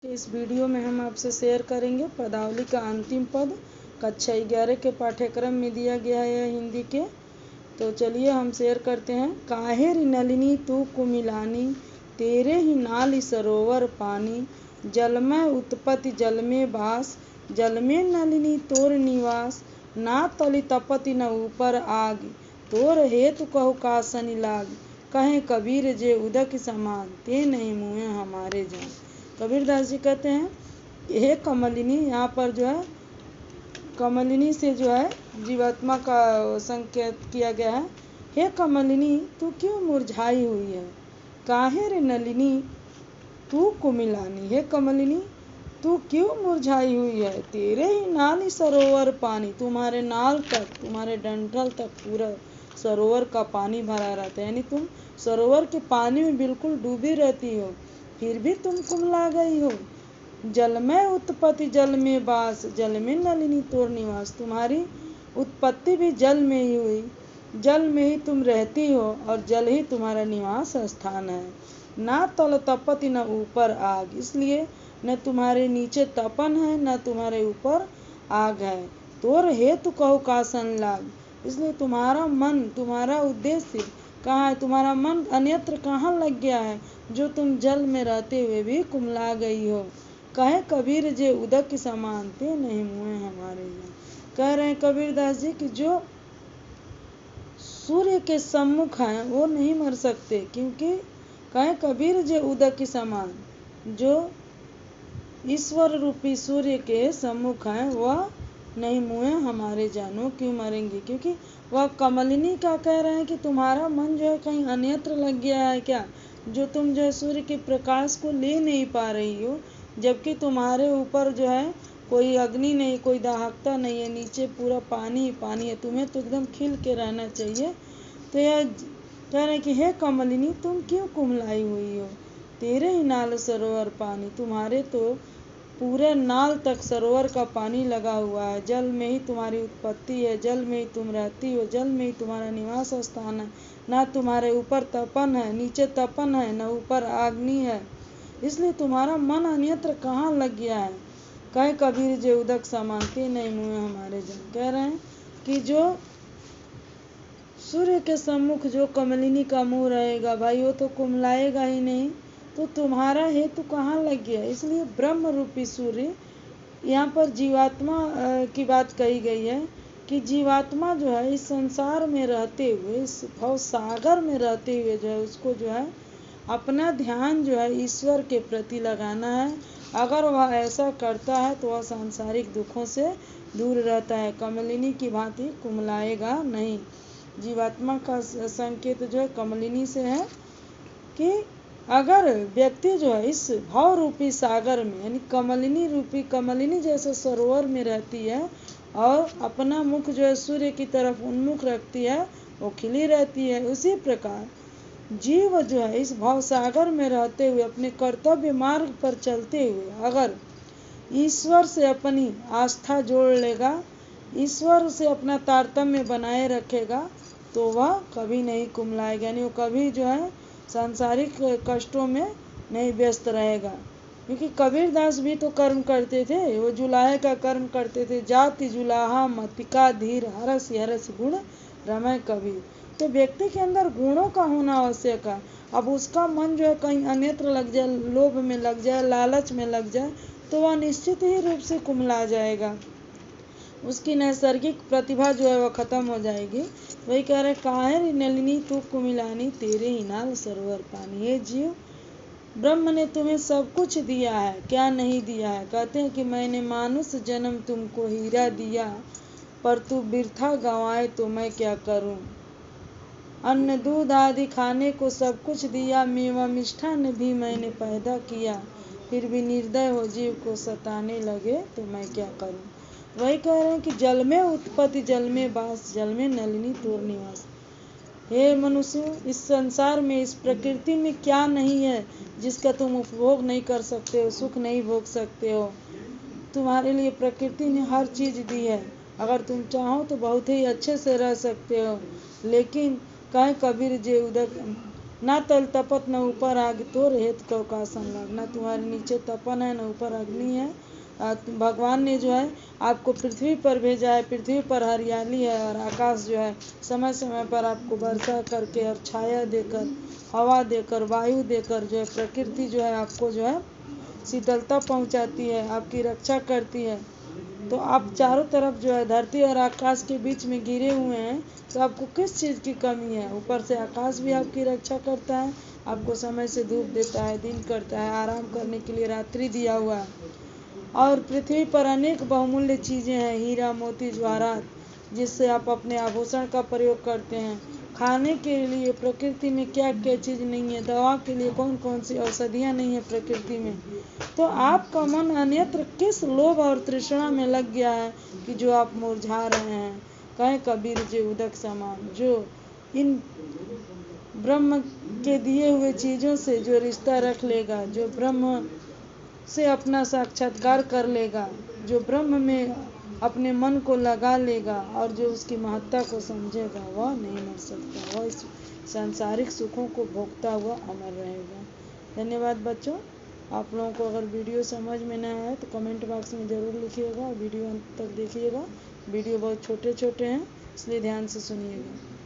इस वीडियो में हम आपसे शेयर करेंगे पदावली का अंतिम पद कक्षा 11 के पाठ्यक्रम में दिया गया है हिंदी के। तो चलिए हम शेयर करते हैं। काहे रि नलिनी तू कुमिलानी, तेरे ही नाल सरोवर पानी, जल में उत्पत्ति जल में बास, जल में नलिनी तोर निवास, ना तली तपति न ऊपर आग, तोर हेतु कहु कासन लाग, कहे कबीर जे उदक समान, ते नहीं मुँहे हमारे जान। कबीरदास जी कहते हैं हे कमलिनी, यहाँ पर जो है कमलिनी से जो है जीवात्मा का संकेत किया गया है। हे कमलिनी तू क्यों मुरझाई हुई है, काहे रे नलिनी तू कुमिलानी, हे कमलिनी तू क्यों मुरझाई हुई है, तेरे ही नाल सरोवर पानी, तुम्हारे नाल तक तुम्हारे डंठल तक पूरा सरोवर का पानी भरा रहता है, यानी तुम सरोवर के पानी में बिल्कुल डूबी रहती हो, फिर भी तुम कुमला गई हो। जल में उत्पत्ति जल में बास, जल में नलिनी तोर निवास, तुम्हारी उत्पत्ति भी जल में ही हुई, जल में ही तुम रहती हो और जल ही तुम्हारा निवास स्थान है। ना तल तपति न ऊपर आग, इसलिए न तुम्हारे नीचे तपन है न तुम्हारे ऊपर आग है। तोर हेतु कहु कासन लाग, इसलिए तुम्हारा मन तुम्हारा उद्देश्य कहाँ है, तुम्हारा मन अन्यत्र कहाँ लग गया है, जो तुम जल में रहते हुए भी कुमला गई हो। कहे कबीर जे उदक समान, ते नहीं मुँहे हमारे जान। कह रहे हैं कबीरदास जी कि जो सूर्य के सम्मुख हैं वो नहीं मर सकते, क्योंकि कहे कबीर जे उदक के समान, जो ईश्वर रूपी सूर्य के सम्मुख हैं वह नहीं मुँहे हमारे जानो। क्यों मरेंगे, क्योंकि वह कमलिनी का कह रहे हैं कि तुम्हारा मन जो है कहीं अन्यत्र लग गया है क्या, जो तुम जो है सूर्य के प्रकाश को ले नहीं पा रही हो, जबकि तुम्हारे ऊपर जो है कोई अग्नि नहीं, कोई दाहकता नहीं है, नीचे पूरा पानी ही पानी है, तुम्हें तो एकदम खिल के रहना चाहिए। तो यह कह रहे हैं कि हे कमलिनी तुम क्यों कुमलाई हुई हो, तेरे ही नाल सरोवर पानी, तुम्हारे तो पूरे नाल तक सरोवर का पानी लगा हुआ है, जल में ही तुम्हारी उत्पत्ति है, जल में ही तुम रहती हो, जल में ही तुम्हारा निवास स्थान है, ना तुम्हारे ऊपर तपन है, नीचे तपन है, न ऊपर अग्नि है, इसलिए तुम्हारा मन अन्यत्र कहाँ लग गया है। कहे कबीर जे उदक समान, ते नहीं मुँहे हमारे जान। कह रहे हैं कि जो सूर्य के सम्मुख जो कमलिनी का मुँह रहेगा भाई, वो तो कुमलाएगा ही नहीं, तो तुम्हारा हेतु कहाँ लग गया। इसलिए ब्रह्म रूपी सूर्य, यहाँ पर जीवात्मा की बात कही गई है कि जीवात्मा जो है इस संसार में रहते हुए, इस भव सागर में रहते हुए जो है उसको जो है अपना ध्यान जो है ईश्वर के प्रति लगाना है। अगर वह ऐसा करता है तो वह सांसारिक दुखों से दूर रहता है, कमलिनी की भांति कुमलाएगा नहीं। जीवात्मा का संकेत जो है कमलिनी से है कि अगर व्यक्ति जो है इस भाव रूपी सागर में, यानी कमलिनी रूपी कमलिनी जैसे सरोवर में रहती है और अपना मुख जो है सूर्य की तरफ उन्मुख रखती है, वो खिली रहती है, उसी प्रकार जीव जो है इस भाव सागर में रहते हुए अपने कर्तव्य मार्ग पर चलते हुए अगर ईश्वर से अपनी आस्था जोड़ लेगा, ईश्वर से अपना तारतम्य बनाए रखेगा, तो वह कभी नहीं कुमलाएगा, यानी वो कभी जो है सांसारिक कष्टों में नहीं व्यस्त रहेगा। क्योंकि कबीरदास भी तो कर्म करते थे, वो जुलाहे का कर्म करते थे, जाति जुलाहा मतिका धीर, हरस हरस गुण रमय कबीर। तो व्यक्ति के अंदर गुणों का होना आवश्यक है। अब उसका मन जो है कहीं अन्यत्र लग जाए, लोभ में लग जाए, लालच में लग जाए, तो वह निश्चित ही रूप से कुमला जाएगा, उसकी नैसर्गिक प्रतिभा जो है वह खत्म हो जाएगी। वही कह रहे काहे रि नलिनी तू कुमिलानी, तेरे ही नाल सरोवर पानी। ये जीव, ब्रह्म ने तुम्हें सब कुछ दिया है, क्या नहीं दिया है। कहते हैं कि मैंने मानुष जन्म तुमको हीरा दिया, पर तू बिरथा गंवाए तो मैं क्या करूं। अन्न दूध आदि खाने को सब कुछ दिया, मेवा मिष्ठान भी मैंने पैदा किया, फिर भी निर्दय हो जीव को सताने लगे तो मैं क्या करूं। वही कह रहे हैं कि जल में उत्पत्ति जल में बास, जल में नलिनी तोर निवास। हे मनुष्य, इस संसार में इस प्रकृति में क्या नहीं है जिसका तुम उपभोग नहीं कर सकते हो, सुख नहीं भोग सकते हो। तुम्हारे लिए प्रकृति ने हर चीज़ दी है, अगर तुम चाहो तो बहुत ही अच्छे से रह सकते हो। लेकिन कहे कबीर जे उदक ना तल तपत न ऊपर आग तोर हेत कौ का संलाग। ना तुम्हारे नीचे तपन है न ऊपर अग्नि है। भगवान ने जो है आपको पृथ्वी पर भेजा है, पृथ्वी पर हरियाली है और आकाश जो है समय समय पर आपको वर्षा करके और छाया देकर, हवा देकर, वायु देकर जो है प्रकृति जो है आपको जो है शीतलता पहुंचाती है, आपकी रक्षा करती है। तो आप चारों तरफ जो है धरती और आकाश के बीच में गिरे हुए हैं, तो आपको किस चीज़ की कमी है? ऊपर से आकाश भी आपकी रक्षा करता है, आपको समय से धूप देता है, दिन करता है, आराम करने के लिए रात्रि दिया हुआ है। और पृथ्वी पर अनेक बहुमूल्य चीज़ें हैं, हीरा मोती जवाहरात, जिससे आप अपने आभूषण का प्रयोग करते हैं। खाने के लिए प्रकृति में क्या क्या चीज़ नहीं है, दवा के लिए कौन कौन सी औषधियाँ नहीं है प्रकृति में। तो आपका मन अन्यत्र किस लोभ और तृष्णा में लग गया है कि जो आप मुरझा रहे हैं। कहें कबीर जी उदक समान, जो इन ब्रह्म के दिए हुए चीज़ों से जो रिश्ता रख लेगा, जो ब्रह्म से अपना साक्षात्कार कर लेगा, जो ब्रह्म में अपने मन को लगा लेगा और जो उसकी महत्ता को समझेगा, वह नहीं मर सकता, वह इस सांसारिक सुखों को भोगता हुआ अमर रहेगा। धन्यवाद बच्चों। आप लोगों को अगर वीडियो समझ में ना आए तो कमेंट बॉक्स में ज़रूर लिखिएगा, वीडियो अंत तक देखिएगा। वीडियो बहुत छोटे छोटे हैं, इसलिए ध्यान से सुनिएगा।